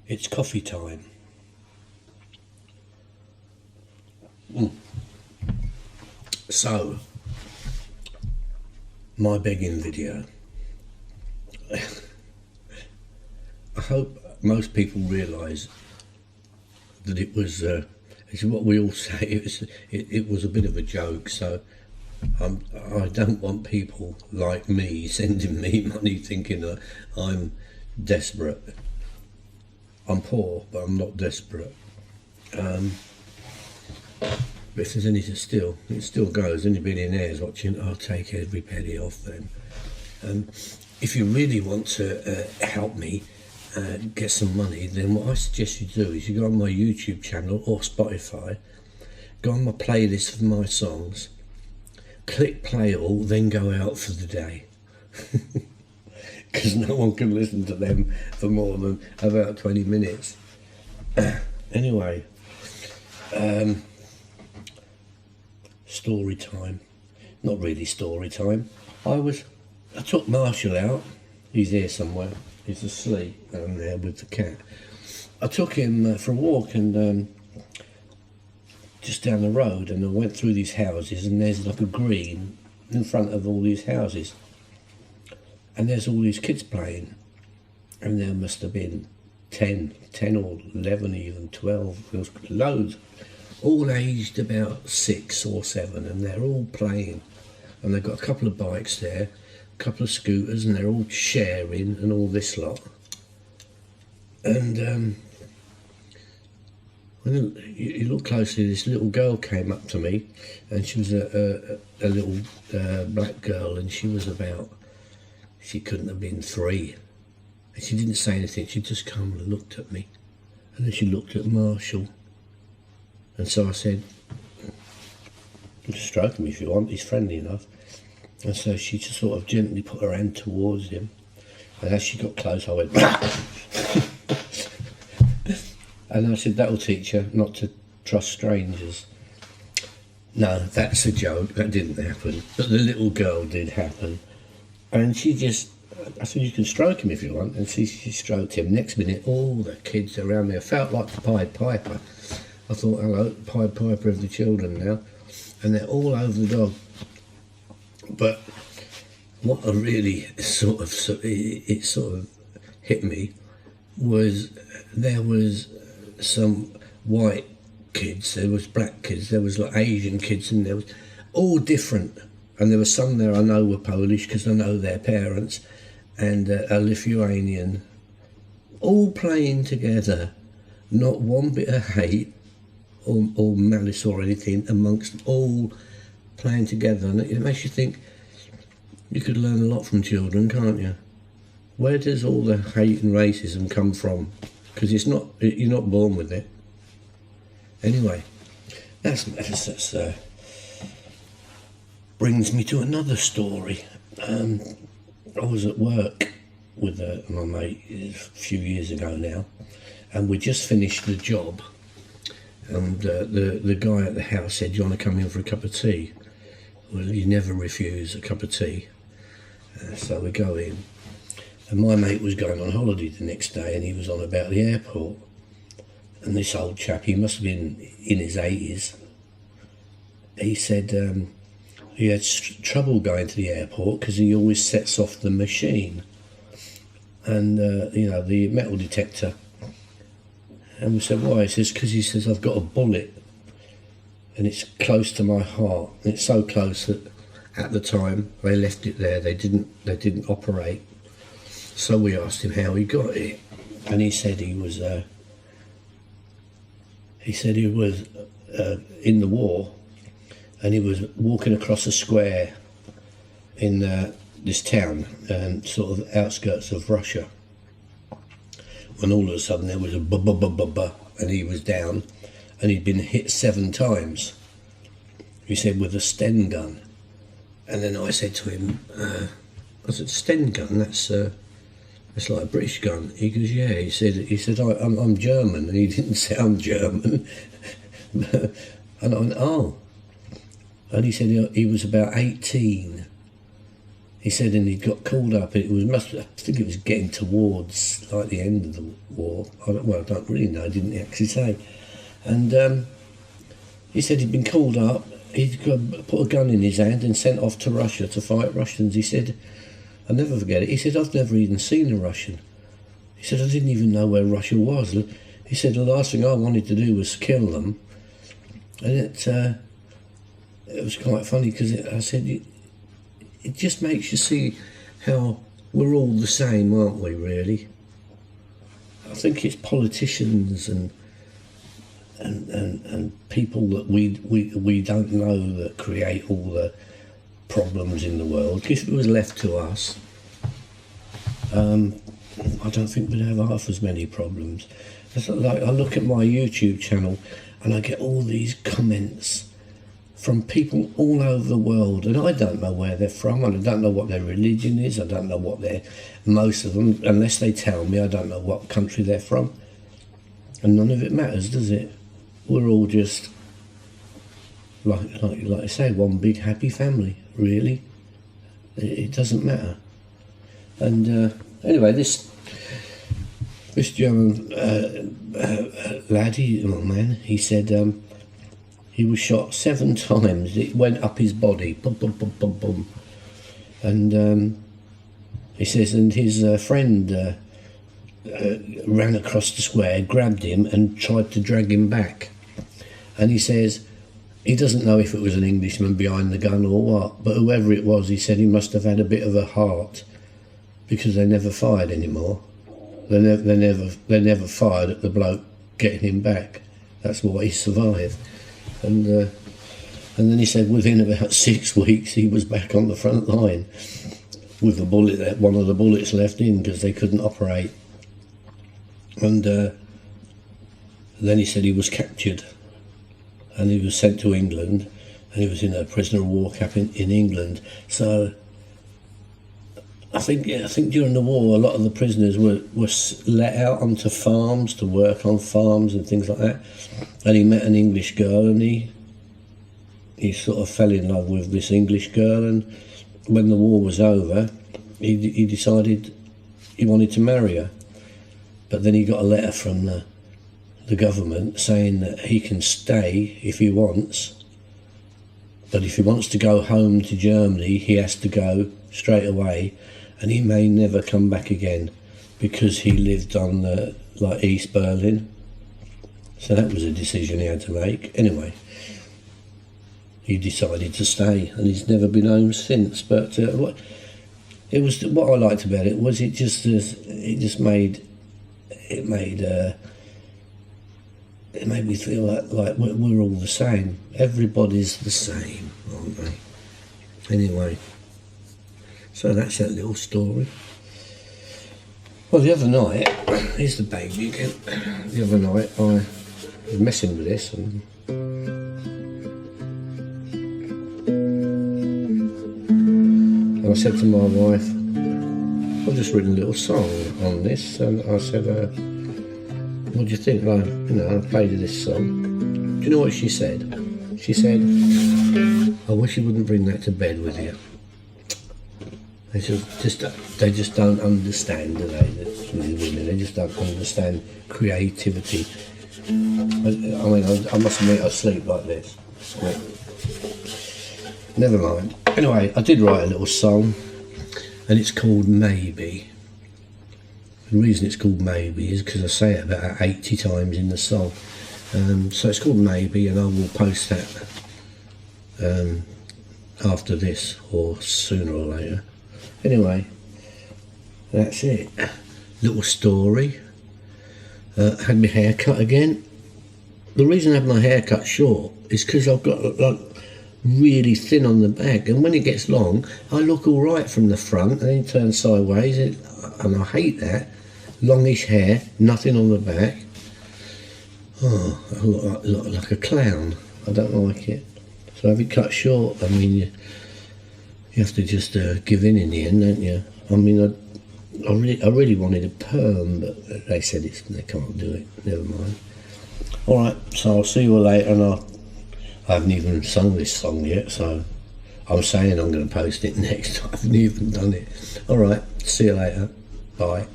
It's coffee time. So, my begging video. I hope most people realise that it was, it's what we all say, it was a bit of a joke, so I don't want people like me sending me money thinking that I'm desperate. I'm poor, but I'm not desperate. But if there's anything still, it still goes. Any billionaires watching, I'll take every penny off them. If you really want to help me get some money, then what I suggest you do is you go on my YouTube channel or Spotify, go on my playlist for my songs, click play all, then go out for the day. Because no one can listen to them for more than about 20 minutes. Anyway, story time. Not really story time. I took Marshall out. He's here somewhere. He's asleep down there with the cat. I took him for a walk and just down the road, and I went through these houses, and there's like a green in front of all these houses. And there's all these kids playing, and there must have been 10 or 11, even 12, there was loads, all aged about 6 or 7, and they're all playing. And they've got a couple of bikes there, a couple of scooters, and they're all sharing and all this lot. And when you look closely, this little girl came up to me, and she was a little black girl, and she was about, she couldn't have been 3. And she didn't say anything, she just come and looked at me. And then she looked at Marshall. And so I said, just stroke him if you want, he's friendly enough. And so she just sort of gently put her hand towards him. And as she got close, I went, and I said, that'll teach her not to trust strangers. No, that's a joke, that didn't happen. But the little girl did happen. And she just, I said, you can stroke him if you want. And she stroked him. Next minute, all the kids around me, I felt like the Pied Piper. I thought, hello, Pied Piper of the children now. And they're all over the dog. But what I really sort of hit me was there was some white kids, there was black kids, there was like Asian kids, and there was all different. And there were some there I know were Polish because I know their parents, and a Lithuanian, all playing together, not one bit of hate or malice or anything amongst them, all playing together. And it makes you think you could learn a lot from children, can't you? Where does all the hate and racism come from? Because it's not, you're not born with it. Anyway, that's brings me to another story. I was at work with my mate a few years ago now, and we just finished the job, and the guy at the house said, do you want to come in for a cup of tea? Well, you never refuse a cup of tea. So we go in, and my mate was going on holiday the next day, and he was on about the airport, and this old chap, he must have been in his 80s, he said he had trouble going to the airport because he always sets off the machine and you know, the metal detector. And we said, why? He says, I've got a bullet and it's close to my heart, and it's so close that at the time they left it there, they didn't operate. So we asked him how he got it, and he said he was in the war, and he was walking across a square in this town, sort of outskirts of Russia, when all of a sudden there was a ba-ba-ba-ba-ba, and he was down, and he'd been hit 7 times, he said, with a Sten gun. And then I said to him, I said, Sten gun, that's like a British gun. He goes, yeah. He said, I'm German, and he didn't sound German. And I went, oh. And he said he was about 18 He said, and he got called up. I think it was getting towards like the end of the war. I don't really know. I didn't actually say. And he said he'd been called up. He'd put a gun in his hand and sent off to Russia to fight Russians. He said, I'll never forget it. He said, I've never even seen a Russian. He said, I didn't even know where Russia was. He said, the last thing I wanted to do was kill them. And it was quite funny because I said, it just makes you see how we're all the same, aren't we, really? I think it's politicians and people that we don't know that create all the problems in the world. If it was left to us, I don't think we'd have half as many problems. It's like I look at my YouTube channel and I get all these comments from people all over the world, and I don't know where they're from, and I don't know what their religion is. I don't know what most of them, unless they tell me, I don't know what country they're from. And none of it matters, does it? We're all just, like I say, one big happy family, really. It doesn't matter. And anyway, this German lad, he said he was shot 7 times. It went up his body, boom, boom, boom, boom, boom. And he says, and his friend ran across the square, grabbed him and tried to drag him back. And he says he doesn't know if it was an Englishman behind the gun or what, but whoever it was, he said he must have had a bit of a heart, because they never fired anymore. They never fired at the bloke getting him back. That's why he survived. And then he said within about 6 weeks he was back on the front line with one of the bullets left in, because they couldn't operate. And then he said he was captured and he was sent to England, and he was in a prisoner of war camp in England. So I think during the war a lot of the prisoners were let out onto farms to work on farms and things like that. And he met an English girl, and he sort of fell in love with this English girl, and when the war was over he decided he wanted to marry her. But then he got a letter from the government saying that he can stay if he wants, but if he wants to go home to Germany he has to go straight away, and he may never come back again, because he lived on like East Berlin. So that was a decision he had to make. Anyway, he decided to stay, and he's never been home since. But what I liked about it was it made me feel like we're all the same. Everybody's the same, aren't they? Anyway, so that's that little story. Well, the other night, here's the baby again. The other night I was messing with this, and I said to my wife, I've just written a little song on this, and I said, what do you think? I played her this song. Do you know what she said? She said, I wish you wouldn't bring that to bed with you. They just don't understand, do they? The women, they just don't understand creativity. I must admit, I sleep like this. Never mind. Anyway, I did write a little song, and it's called Maybe. The reason it's called Maybe is because I say it about 80 times in the song. So it's called Maybe, and I will post that after this, or sooner or later. Anyway, that's it. Little story. Had my hair cut again. The reason I have my hair cut short is because I've got like really thin on the back, and when it gets long I look all right from the front, and then it turns sideways, and I hate that. Longish hair, nothing on the back. Oh, I look like a clown. I don't like it. So I have it cut short. I mean, you have to just give in the end, don't you? I mean, I really wanted a perm, but they said they can't do it. Never mind. All right, so I'll see you all later, and I haven't even sung this song yet, so I'm saying I'm going to post it next. I haven't even done it. All right, see you later. Bye.